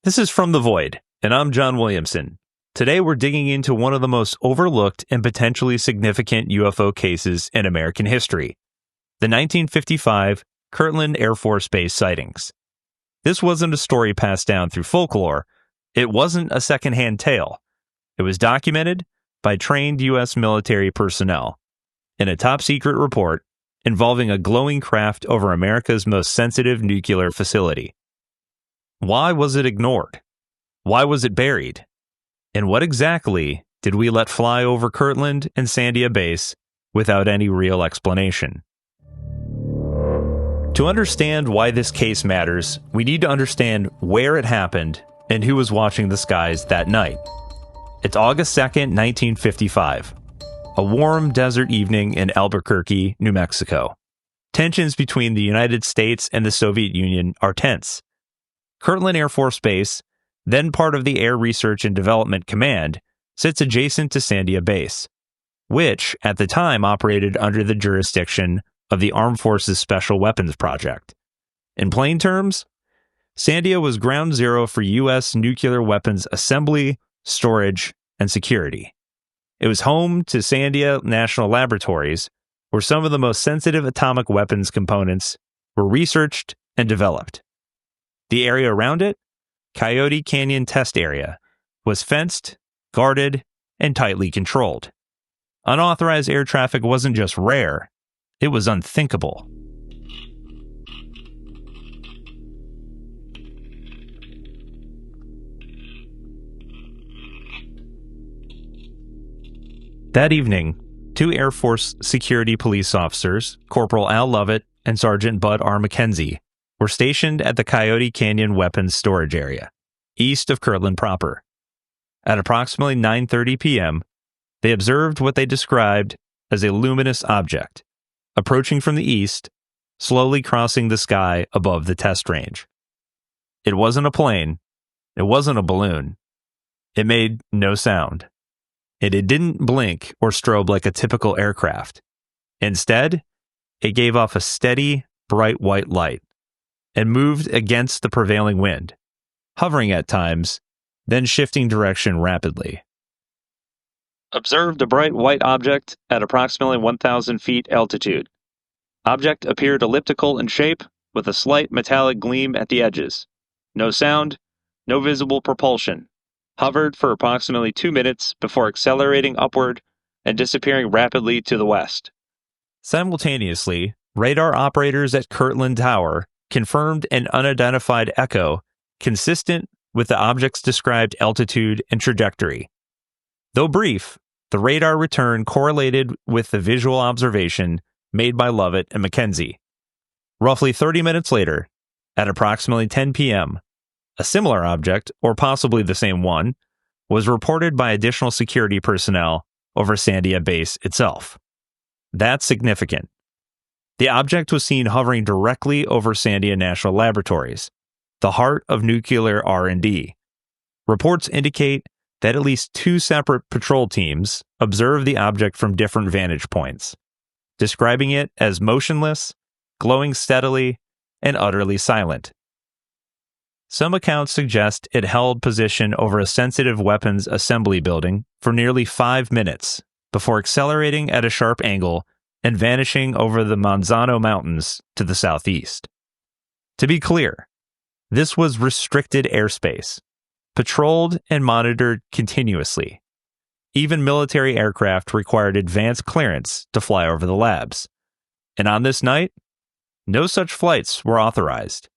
This is From the Void, and I'm John Williamson. Today we're digging into one of the most overlooked and potentially significant UFO cases in American history, the 1955 Kirtland Air Force Base sightings. This wasn't a story passed down through folklore. It wasn't a secondhand tale. It was documented by trained U.S. military personnel in a top-secret report involving a glowing craft over America's most sensitive nuclear facility. Why was it ignored? Why was it buried? And what exactly did we let fly over Kirtland and Sandia Base without any real explanation? To understand why this case matters, we need to understand where it happened and who was watching the skies that night. It's August 2nd, 1955. A warm desert evening in Albuquerque, New Mexico. Tensions between the United States and the Soviet Union are tense. Kirtland Air Force Base, then part of the Air Research and Development Command, sits adjacent to Sandia Base, which at the time operated under the jurisdiction of the Armed Forces Special Weapons Project. In plain terms, Sandia was ground zero for U.S. nuclear weapons assembly, storage, and security. It was home to Sandia National Laboratories, where some of the most sensitive atomic weapons components were researched and developed. The area around it, Coyote Canyon Test Area, was fenced, guarded, and tightly controlled. Unauthorized air traffic wasn't just rare, it was unthinkable. That evening, two Air Force security police officers, Corporal Al Lovett and Sergeant Bud R. McKenzie, were stationed at the Coyote Canyon Weapons Storage Area, east of Kirtland proper. At approximately 9:30 p.m., they observed what they described as a luminous object, approaching from the east, slowly crossing the sky above the test range. It wasn't a plane. It wasn't a balloon. It made no sound. And it didn't blink or strobe like a typical aircraft. Instead, it gave off a steady, bright white light and moved against the prevailing wind, hovering at times, then shifting direction rapidly. Observed a bright white object at approximately 1,000 feet altitude. Object appeared elliptical in shape, with a slight metallic gleam at the edges. No sound, no visible propulsion. Hovered for approximately 2 minutes before accelerating upward and disappearing rapidly to the west. Simultaneously, radar operators at Kirtland Tower confirmed an unidentified echo consistent with the object's described altitude and trajectory. Though brief, the radar return correlated with the visual observation made by Lovett and McKenzie. Roughly 30 minutes later, at approximately 10 p.m., a similar object, or possibly the same one, was reported by additional security personnel over Sandia Base itself. That's significant. The object was seen hovering directly over Sandia National Laboratories, the heart of nuclear R&D. Reports indicate that at least two separate patrol teams observed the object from different vantage points, describing it as motionless, glowing steadily, and utterly silent. Some accounts suggest it held position over a sensitive weapons assembly building for nearly 5 minutes before accelerating at a sharp angle and vanishing over the Manzano Mountains to the southeast. To be clear, this was restricted airspace, patrolled and monitored continuously. Even military aircraft required advanced clearance to fly over the labs. And on this night, no such flights were authorized.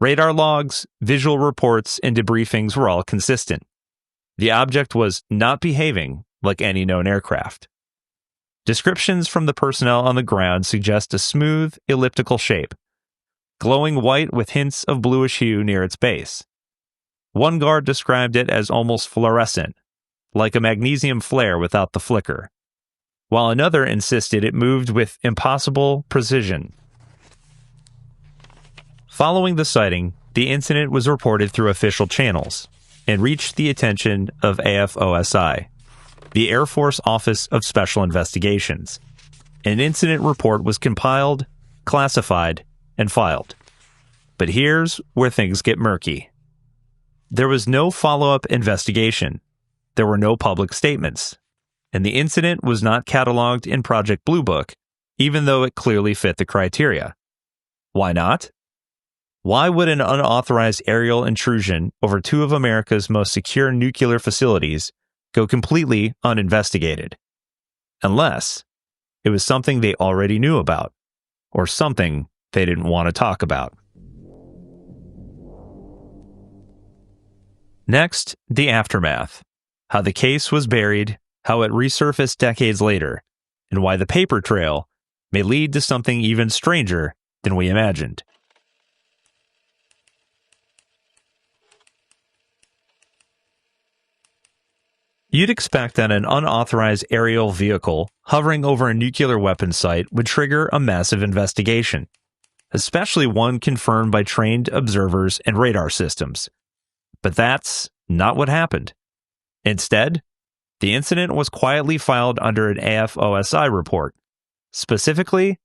Radar logs, visual reports, and debriefings were all consistent. The object was not behaving like any known aircraft. Descriptions from the personnel on the ground suggest a smooth, elliptical shape, glowing white with hints of bluish hue near its base. One guard described it as almost fluorescent, like a magnesium flare without the flicker, while another insisted it moved with impossible precision. Following the sighting, the incident was reported through official channels and reached the attention of AFOSI, the Air Force Office of Special Investigations. An incident report was compiled, classified, and filed. But here's where things get murky. There was no follow-up investigation. There were no public statements. And the incident was not cataloged in Project Blue Book, even though it clearly fit the criteria. Why not? Why would an unauthorized aerial intrusion over two of America's most secure nuclear facilities go completely uninvestigated? Unless it was something they already knew about, or something they didn't want to talk about. Next, the aftermath. How the case was buried, how it resurfaced decades later, and why the paper trail may lead to something even stranger than we imagined. You'd expect that an unauthorized aerial vehicle hovering over a nuclear weapons site would trigger a massive investigation, especially one confirmed by trained observers and radar systems. But that's not what happened. Instead, the incident was quietly filed under an AFOSI report, specifically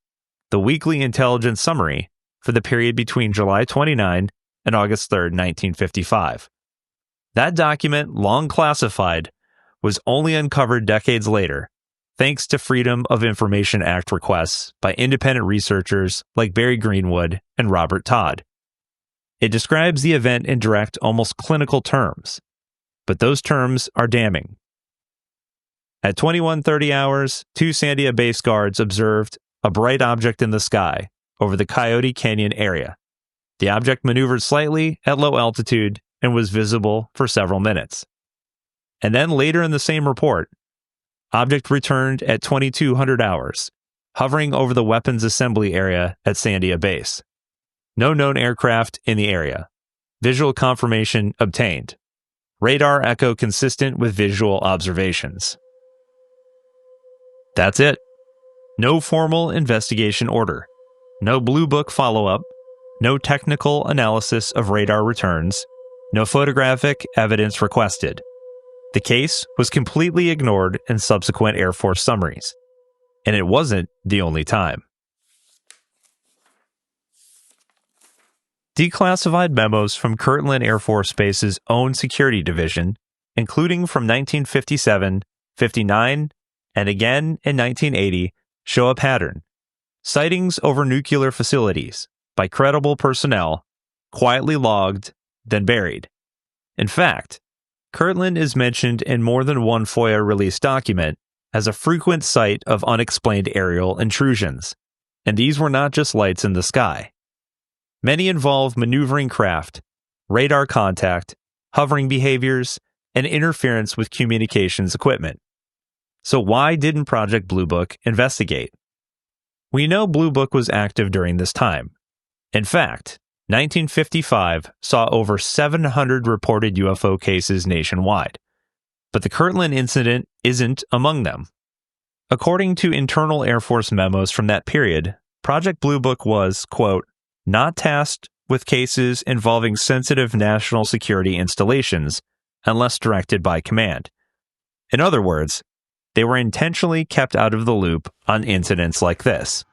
the Weekly Intelligence Summary for the period between July 29 and August 3, 1955. That document, long classified, was only uncovered decades later, thanks to Freedom of Information Act requests by independent researchers like Barry Greenwood and Robert Todd. It describes the event in direct, almost clinical terms, but those terms are damning. At 21:30 hours, two Sandia base guards observed a bright object in the sky over the Coyote Canyon area. The object maneuvered slightly at low altitude and was visible for several minutes. And then later in the same report, object returned at 2200 hours, hovering over the weapons assembly area at Sandia Base. No known aircraft in the area. Visual confirmation obtained. Radar echo consistent with visual observations. That's it. No formal investigation order. No Blue Book follow-up. No technical analysis of radar returns. No photographic evidence requested. The case was completely ignored in subsequent Air Force summaries. And it wasn't the only time. Declassified memos from Kirtland Air Force Base's own security division, including from 1957, 59, and again in 1980, show a pattern. Sightings over nuclear facilities by credible personnel, quietly logged, then buried. In fact, Kirtland is mentioned in more than one FOIA release document as a frequent site of unexplained aerial intrusions, and these were not just lights in the sky. Many involve maneuvering craft, radar contact, hovering behaviors, and interference with communications equipment. So why didn't Project Blue Book investigate? We know Blue Book was active during this time. In fact, 1955 saw over 700 reported UFO cases nationwide, but the Kirtland incident isn't among them. According to internal Air Force memos from that period, Project Blue Book was, quote, not tasked with cases involving sensitive national security installations unless directed by command. In other words, they were intentionally kept out of the loop on incidents like this.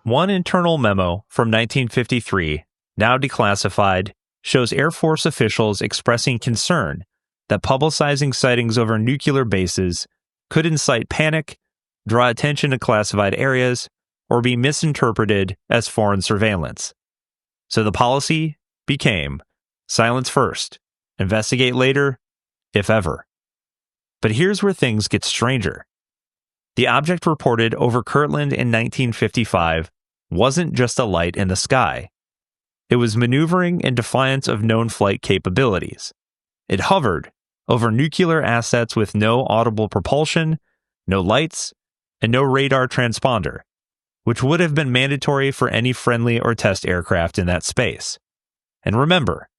One internal memo from 1953, now declassified, shows Air Force officials expressing concern that publicizing sightings over nuclear bases could incite panic, draw attention to classified areas, or be misinterpreted as foreign surveillance. So the policy became silence first, investigate later, if ever. But here's where things get stranger. The object reported over Kirtland in 1955 wasn't just a light in the sky. It was maneuvering in defiance of known flight capabilities. It hovered over nuclear assets with no audible propulsion, no lights, and no radar transponder, which would have been mandatory for any friendly or test aircraft in that space. And remember,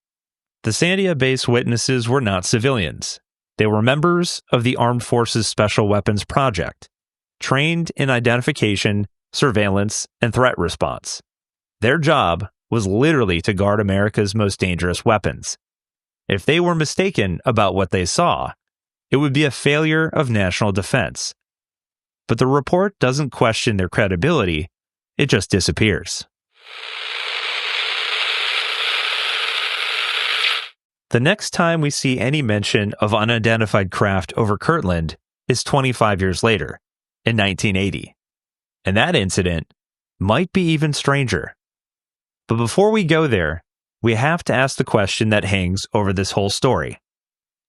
the Sandia Base witnesses were not civilians. They were members of the Armed Forces Special Weapons Project, trained in identification, surveillance, and threat response. Their job was literally to guard America's most dangerous weapons. If they were mistaken about what they saw, it would be a failure of national defense. But the report doesn't question their credibility, it just disappears. The next time we see any mention of unidentified craft over Kirtland is 25 years later, in 1980. And that incident might be even stranger. But before we go there, we have to ask the question that hangs over this whole story.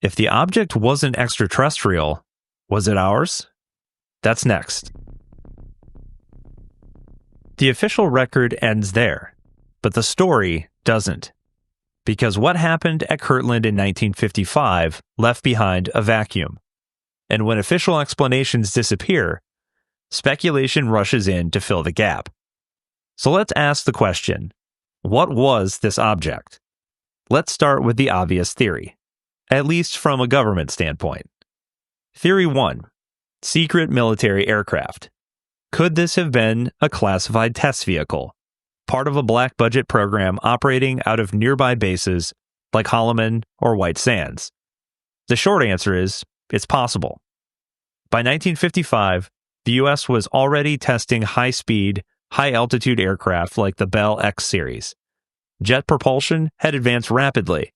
If the object wasn't extraterrestrial, was it ours? That's next. The official record ends there, but the story doesn't. Because what happened at Kirtland in 1955 left behind a vacuum. And when official explanations disappear, speculation rushes in to fill the gap. So let's ask the question, what was this object? Let's start with the obvious theory, at least from a government standpoint. Theory 1. Secret military aircraft. Could this have been a classified test vehicle, part of a black budget program operating out of nearby bases like Holloman or White Sands? The short answer is, it's possible. By 1955, the U.S. was already testing high-speed, high-altitude aircraft like the Bell X series. Jet propulsion had advanced rapidly,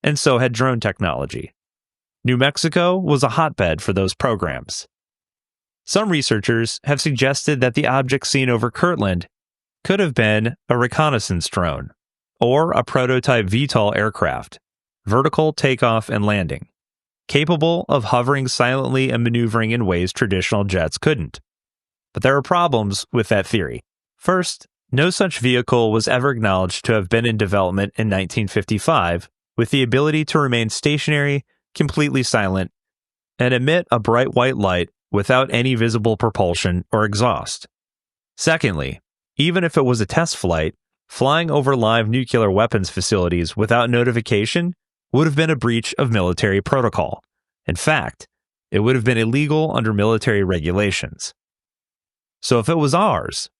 and so had drone technology. New Mexico was a hotbed for those programs. Some researchers have suggested that the object seen over Kirtland could have been a reconnaissance drone, or a prototype VTOL aircraft, vertical takeoff and landing, capable of hovering silently and maneuvering in ways traditional jets couldn't. But there are problems with that theory. First, no such vehicle was ever acknowledged to have been in development in 1955 with the ability to remain stationary, completely silent, and emit a bright white light without any visible propulsion or exhaust. Secondly, even if it was a test flight, flying over live nuclear weapons facilities without notification would have been a breach of military protocol. In fact, it would have been illegal under military regulations. So if it was ours,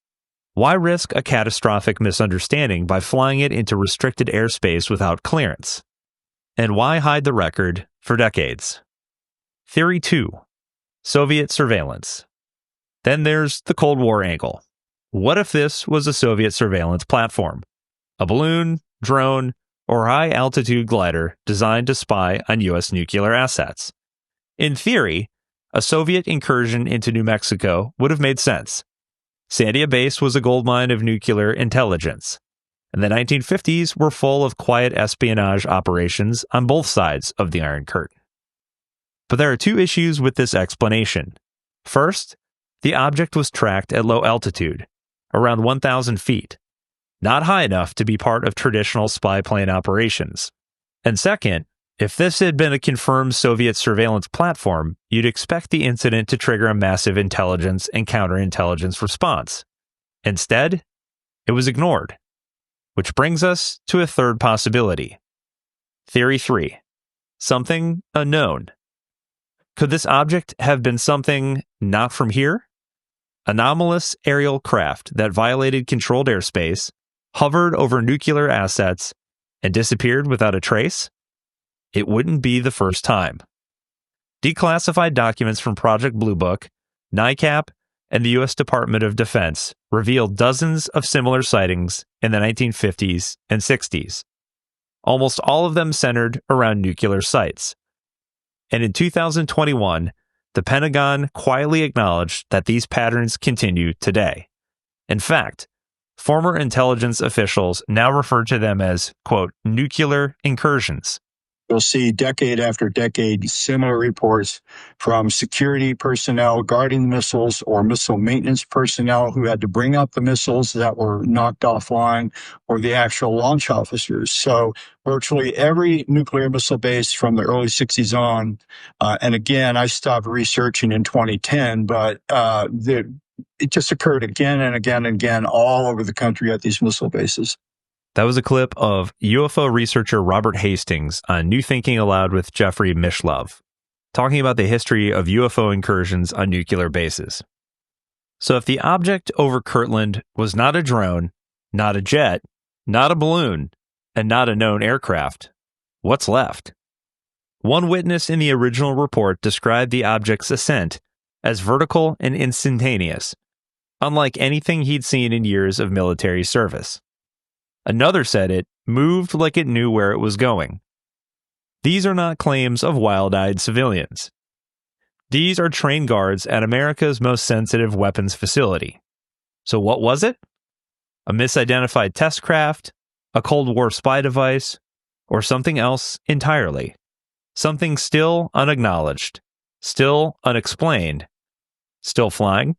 why risk a catastrophic misunderstanding by flying it into restricted airspace without clearance? And why hide the record for decades? Theory 2. Soviet surveillance. Then there's the Cold War angle. What if this was a Soviet surveillance platform? A balloon, drone, or high-altitude glider designed to spy on U.S. nuclear assets? In theory, a Soviet incursion into New Mexico would have made sense. Sandia Base was a goldmine of nuclear intelligence, and the 1950s were full of quiet espionage operations on both sides of the Iron Curtain. But there are two issues with this explanation. First, the object was tracked at low altitude, around 1,000 feet, not high enough to be part of traditional spy plane operations. And second, if this had been a confirmed Soviet surveillance platform, you'd expect the incident to trigger a massive intelligence and counterintelligence response. Instead, it was ignored. Which brings us to a third possibility. Theory 3. Something unknown. Could this object have been something not from here? Anomalous aerial craft that violated controlled airspace, hovered over nuclear assets, and disappeared without a trace? It wouldn't be the first time. Declassified documents from Project Blue Book, NICAP, and the U.S. Department of Defense revealed dozens of similar sightings in the 1950s and 60s, almost all of them centered around nuclear sites. And in 2021, the Pentagon quietly acknowledged that these patterns continue today. In fact, former intelligence officials now refer to them as, quote, nuclear incursions. You'll see decade after decade similar reports from security personnel guarding the missiles or missile maintenance personnel who had to bring up the missiles that were knocked offline, or the actual launch officers. So virtually every nuclear missile base from the early 60s on, and again, I stopped researching in 2010, but it just occurred again and again and again all over the country at these missile bases. That was a clip of UFO researcher Robert Hastings on New Thinking Aloud with Jeffrey Mishlove, talking about the history of UFO incursions on nuclear bases. So if the object over Kirtland was not a drone, not a jet, not a balloon, and not a known aircraft, what's left? One witness in the original report described the object's ascent as vertical and instantaneous, unlike anything he'd seen in years of military service. Another said it moved like it knew where it was going. These are not claims of wild-eyed civilians. These are trained guards at America's most sensitive weapons facility. So what was it? A misidentified test craft, a Cold War spy device, or something else entirely? Something still unacknowledged, still unexplained, still flying?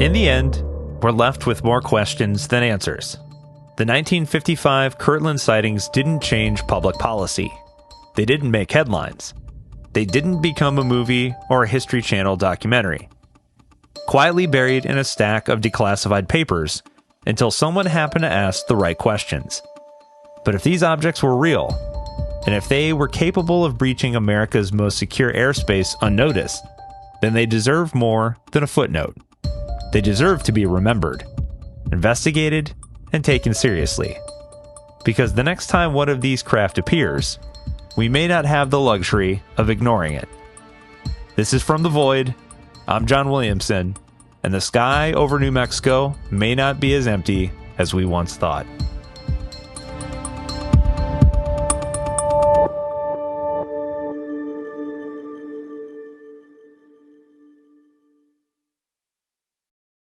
In the end, we're left with more questions than answers. The 1955 Kirtland sightings didn't change public policy. They didn't make headlines. They didn't become a movie or a History Channel documentary. Quietly buried in a stack of declassified papers until someone happened to ask the right questions. But if these objects were real, and if they were capable of breaching America's most secure airspace unnoticed, then they deserve more than a footnote. They deserve to be remembered, investigated, and taken seriously. Because the next time one of these craft appears, we may not have the luxury of ignoring it. This is From the Void. I'm John Williamson, and the sky over New Mexico may not be as empty as we once thought.